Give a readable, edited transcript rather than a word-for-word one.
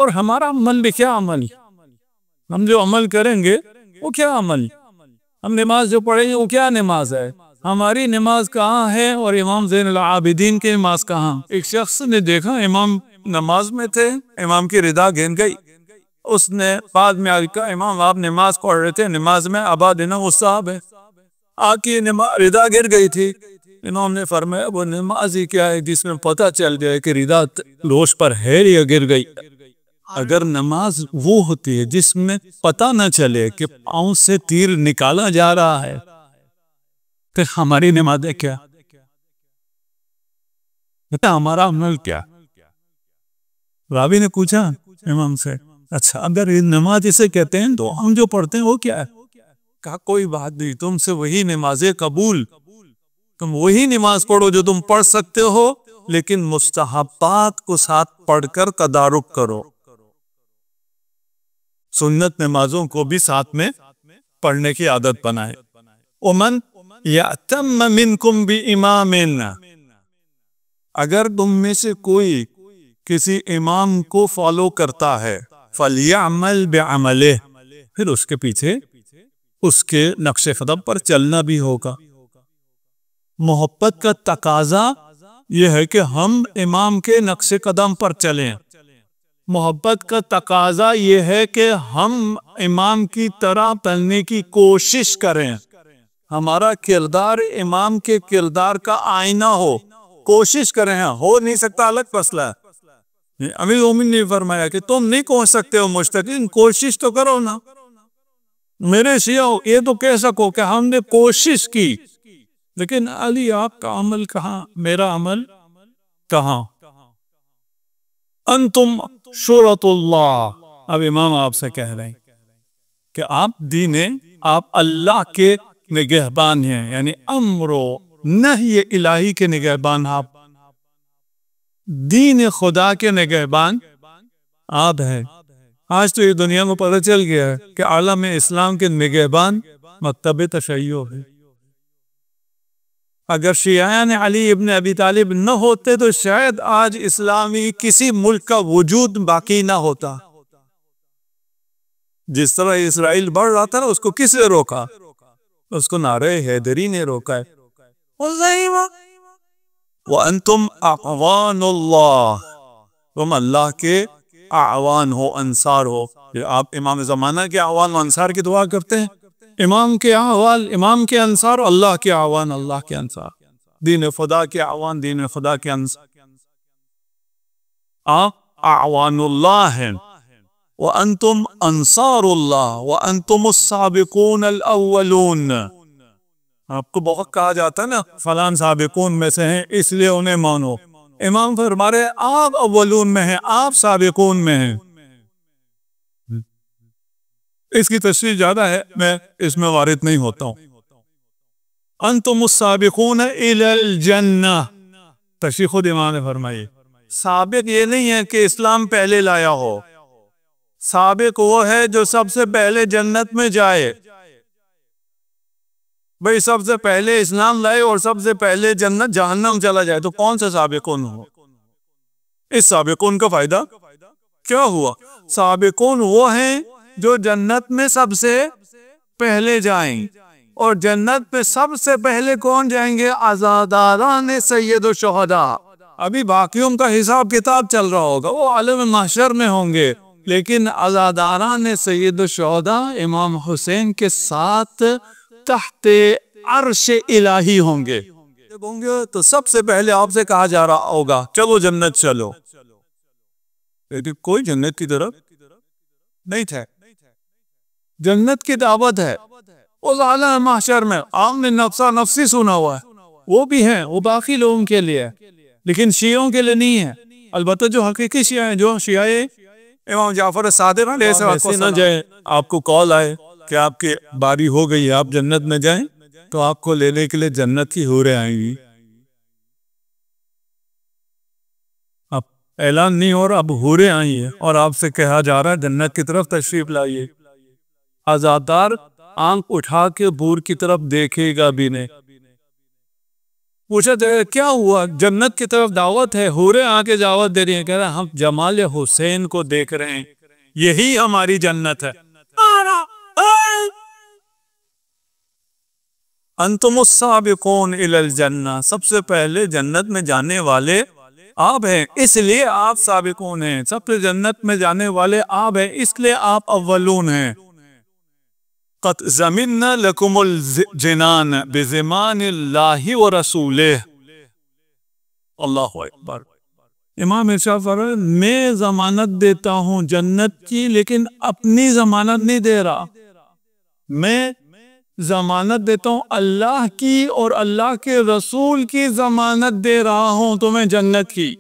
اور ہمارا عمل بھی کیا عمل؟ ہم جو عمل کریں گے وہ کیا عمل؟ ہم نماز جو پڑھیں گے وہ کیا نماز ہے؟ ہماری نماز کہاں ہے اور امام زین العابدین کی نماز کہاں؟ ایک شخص نے دیکھا امام نماز میں تھے، امام کی ردا گر گئی، اس نے بعد میں کہا امام آپ نماز پڑھ رہے تھے، نماز میں ابا دینا مستحب ہے، آپ کی ردا گر گئی تھی۔ امام نے فرمایا وہ نماز ہی کیا ہے جس میں پتہ چل جائے کہ ردا لوش پر ہے یا گر گئی؟ اگر نماز وہ ہوتی ہے جس میں پتہ نہ چلے کہ پاؤں سے تیر نکالا جا رہا ہے تو ہماری نماز کیا؟ ہمارا عمل کیا؟ راوی نے پوچھا امام سے اچھا اگر نماز اسے کہتے ہیں تو ہم جو پڑھتے ہیں وہ کیا ہے؟ کہا کوئی بات نہیں، تم سے وہی نماز قبول، تم وہی نماز پڑھو جو تم پڑھ سکتے ہو، لیکن مستحبات کو ساتھ پڑھ کر تدارک کرو، سنت نمازوں کو بھی ساتھ میں پڑھنے کی عادت بنائے۔ ومن یأتم منکم بامام، اگر تم میں سے کوئی کسی امام کو فالو کرتا ہے فلیعمل بعملہ، پھر اس کے پیچھے اس کے نقش قدم پر چلنا بھی ہوگا۔ محبت کا تقاضا یہ ہے کہ ہم امام کے نقش قدم پر چلیں، محبت کا تقاضا یہ ہے کہ ہم امام کی طرح بننے کی کوشش کریں، ہمارا کردار امام کے کردار کا آئینہ ہو، کوشش کریں، ہو نہیں سکتا الگ مسئلہ ہے۔ امیر المومنین نے فرمایا کہ تم نہیں پہنچ سکتے ہو مجھ تک، کوشش تو کرو نا۔ میرے شیعہ یہ تو کہہ سکو کہ ہم نے کوشش کی، لیکن علی آپ کا عمل کہاں، میرا عمل کہاں؟ انتم شورۃ اللہ، اب امام آپ سے کہہ رہے ہیں کہ آپ دین، آپ اللہ کے نگہبان ہیں، یعنی امر و نہی الہی کے نگہبان، آپ دین خدا کے نگہبان آپ ہیں۔ آج تو یہ دنیا میں پتہ چل گیا ہے کہ عالم اسلام کے نگہبان مکتب تشیع ہے۔ اگر شیعان علی ابن ابی طالب نہ ہوتے تو شاید آج اسلامی کسی ملک کا وجود باقی نہ ہوتا۔ جس طرح اسرائیل بڑھ رہا تھا نا، اس کو کس نے روکا؟ اس کو نعرہ حیدری نے روکا ہے۔ وَأَنْتُمْ أَعْوَانُ اللَّهِ، تم اللہ کے اعوان ہو، انصار ہو۔ آپ امام زمانہ کے اعوان و انصار کی دعا کرتے ہیں، امام کے اعوان، امام کے انصار، اللہ کے اعوان، اللہ کے انصار، دین خدا کے اعوان، دین خدا کے انصار، آپ اعوان اللہ ہیں۔ وَأَنْتُمْ أَنصَارُ اللَّهِ وَأَنْتُمُ السَّابِقُونَ الْأَوَّلُونَ۔ آپ کو بہت کہا جاتا ہے نا فلان سابقون میں سے ہیں اس لیے انہیں مانو، امام فرما رہے آپ اولون میں ہیں، آپ سابقون میں ہیں۔ اس کی تشریح زیادہ ہے، میں اس میں وارد نہیں ہوتا ہوں۔ انتم السابقون الی الجنہ، تشریح خود امام نے فرمائی۔ سابق یہ نہیں ہے کہ اسلام پہلے لایا ہو، سابق وہ ہے جو سب سے پہلے جنت میں جائے۔ بھئی سب سے پہلے اسلام لائے اور سب سے پہلے جنت جہنم چلا جائے تو کون سا سابقون ہو؟ اس سابقون کا فائدہ کیا ہوا؟ سابقون وہ ہیں جو جنت میں سب سے پہلے جائیں، اور جنت میں سب سے پہلے کون جائیں گے؟ عزاداران سید الشہداء۔ ابھی باقیوں کا حساب کتاب چل رہا ہوگا، وہ عالم محشر میں ہوں گے، لیکن عزاداران سید الشہداء امام حسین کے ساتھ تحت عرش الہی ہوں گے۔ تو سب سے پہلے آپ سے کہا جا رہا ہوگا چلو جنت چلو، لیکن کوئی جنت کی طرف نہیں تھے۔ جنت کی دعوت ہے اس عالم محشر میں، آپ نے نفسا نفسی سنا ہوا ہے، وہ بھی ہیں، وہ باقی لوگوں کے لیے، لیکن شیعوں کے لیے نہیں ہے۔ البتہ جو حقیقی شیعہ ہیں، جو شیعہ امام جعفر صادق علیہ السلام، نہ جائیں آپ کو کال آئے کہ آپ کی باری ہو گئی، آپ جنت میں جائیں، تو آپ کو لینے کے لیے جنت کی حوریں آئیں گی۔ اب اعلان نہیں ہو رہا، اب حوریں آئی ہیں اور آپ سے کہا جا رہا ہے جنت کی طرف تشریف لائیے۔ عزادار آنکھ اٹھا کے حور کی طرف دیکھے گا بھی نہیں، پوچھا کیا ہوا؟ جنت کی طرف دعوت ہے، حوریں آ کے دعوت دے رہی ہیں، کہہ رہا ہم جمال حسین کو دیکھ رہے ہیں، یہی ہماری جنت ہے۔ انتم السابقون الی الجنہ، سب سے پہلے جنت میں جانے والے آپ ہیں، اس لیے آپ سابقون ہیں، سب سے جنت میں جانے والے آپ ہیں، اس لیے آپ اولون ہیں۔ قد ضمننا لکم الجنان بضمان اللہ ورسولہ۔ اللہ اکبر۔ امام ارشاد فرماتے ہیں میں ضمانت دیتا ہوں جنت کی، لیکن اپنی ضمانت نہیں دے رہا، میں ضمانت دیتا ہوں اللہ کی اور اللہ کے رسول کی ضمانت دے رہا ہوں تمہیں جنت کی۔